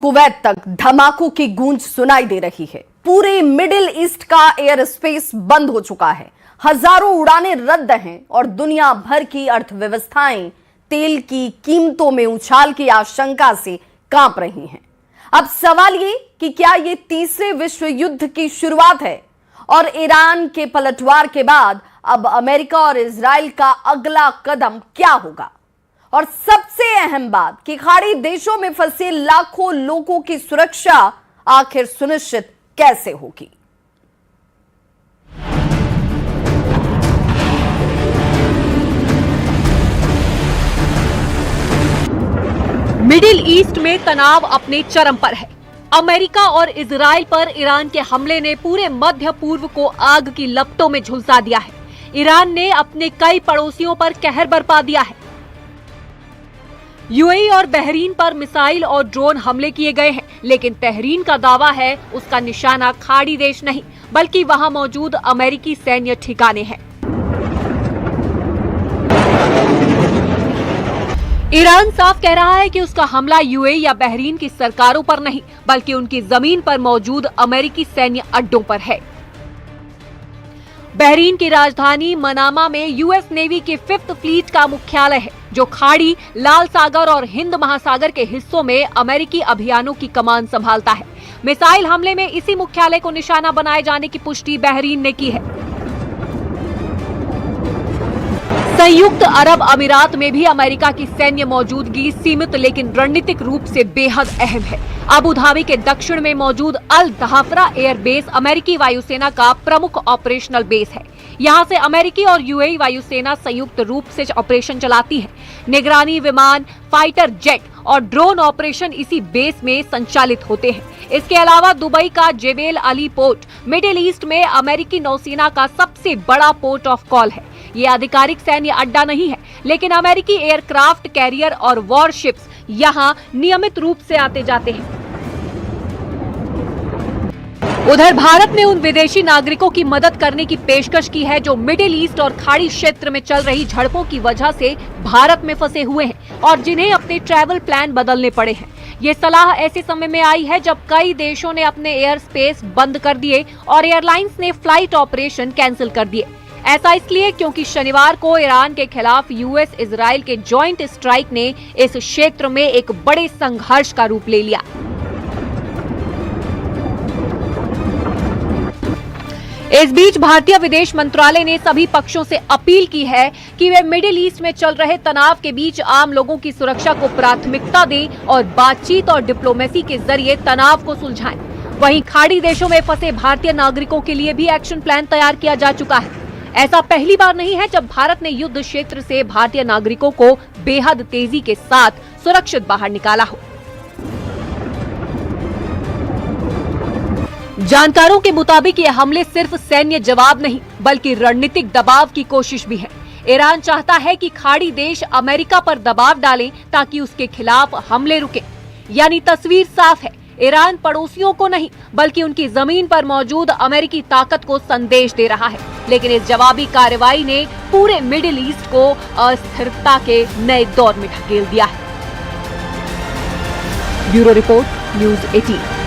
Kuwait तक धमाकों की गूंज सुनाई दे रही है। पूरे मिडिल ईस्ट का एयर स्पेस बंद हो चुका है। हजारों उड़ानें रद्द हैं और दुनिया भर की अर्थव्यवस्थाएं तेल की कीमतों में उछाल की आशंका से कांप रही हैं। अब सवाल ये कि क्या ये तीसरे विश्व युद्ध की शुरुआत है और ईरान के पलटवार के बाद अब अमेरिका और इजराइल का अगला कदम क्या होगा? और सबसे अहम बात कि खाड़ी देशों में फंसे लाखों लोगों की सुरक्षा आखिर सुनिश्चित कैसे होगी? मिडिल ईस्ट में तनाव अपने चरम पर है। अमेरिका और इजराइल पर ईरान के हमले ने पूरे मध्य पूर्व को आग की लपटों में झुलसा दिया है। ईरान ने अपने कई पड़ोसियों पर कहर बरपा दिया है। यूएई और बहरीन पर मिसाइल और ड्रोन हमले किए गए हैं, लेकिन बहरीन का दावा है उसका निशाना खाड़ी देश नहीं बल्कि वहां मौजूद अमेरिकी सैन्य ठिकाने हैं। ईरान साफ कह रहा है कि उसका हमला यूएई या बहरीन की सरकारों पर नहीं बल्कि उनकी जमीन पर मौजूद अमेरिकी सैन्य अड्डों पर है। बहरीन की राजधानी मनामा में यूएस नेवी के 5th फ्लीट का मुख्यालय है, जो खाड़ी, लाल सागर और हिंद महासागर के हिस्सों में अमेरिकी अभियानों की कमान संभालता है। मिसाइल हमले में इसी मुख्यालय को निशाना बनाए जाने की पुष्टि बहरीन ने की है। संयुक्त अरब अमीरात में भी अमेरिका की सैन्य मौजूदगी सीमित लेकिन रणनीतिक रूप से बेहद अहम है। अबू धाबी के दक्षिण में मौजूद अल दहाफरा एयरबेस अमेरिकी वायुसेना का प्रमुख ऑपरेशनल बेस है। यहां से अमेरिकी और यूएई वायुसेना संयुक्त रूप से ऑपरेशन चलाती है। निगरानी विमान, फाइटर जेट और ड्रोन ऑपरेशन इसी बेस में संचालित होते हैं। इसके अलावा दुबई का जेबेल अली पोर्ट मिडिल ईस्ट में अमेरिकी नौसेना का सबसे बड़ा पोर्ट ऑफ कॉल है। ये आधिकारिक सैन्य अड्डा नहीं है, लेकिन अमेरिकी एयरक्राफ्ट कैरियर और वॉरशिप्स यहाँ नियमित रूप से आते जाते हैं। उधर भारत ने उन विदेशी नागरिकों की मदद करने की पेशकश की है जो मिडिल ईस्ट और खाड़ी क्षेत्र में चल रही झड़पों की वजह से भारत में फंसे हुए हैं और जिन्हें अपने ट्रैवल प्लान बदलने पड़े हैं। ये सलाह ऐसे समय में आई है जब कई देशों ने अपने एयर स्पेस बंद कर दिए और एयरलाइंस ने फ्लाइट ऑपरेशन कैंसिल कर दिए। ऐसा इसलिए क्योंकि शनिवार को ईरान के खिलाफ यूएस इजराइल के जॉइंट स्ट्राइक ने इस क्षेत्र में एक बड़े संघर्ष का रूप ले लिया। इस बीच भारतीय विदेश मंत्रालय ने सभी पक्षों से अपील की है कि वे मिडिल ईस्ट में चल रहे तनाव के बीच आम लोगों की सुरक्षा को प्राथमिकता दें और बातचीत और डिप्लोमेसी के जरिए तनाव को सुलझाएं। वहीं खाड़ी देशों में फंसे भारतीय नागरिकों के लिए भी एक्शन प्लान तैयार किया जा चुका है। ऐसा पहली बार नहीं है जब भारत ने युद्ध क्षेत्र से भारतीय नागरिकों को बेहद तेजी के साथ सुरक्षित बाहर निकाला हो। जानकारों के मुताबिक ये हमले सिर्फ सैन्य जवाब नहीं बल्कि रणनीतिक दबाव की कोशिश भी है। ईरान चाहता है कि खाड़ी देश अमेरिका पर दबाव डालें ताकि उसके खिलाफ हमले रुके। यानी तस्वीर साफ है, ईरान पड़ोसियों को नहीं बल्कि उनकी जमीन पर मौजूद अमेरिकी ताकत को संदेश दे रहा है। लेकिन इस जवाबी कार्रवाई ने पूरे मिडिल ईस्ट को अस्थिरता के नए दौर में ढकेल दिया है। Bureau report, news 18।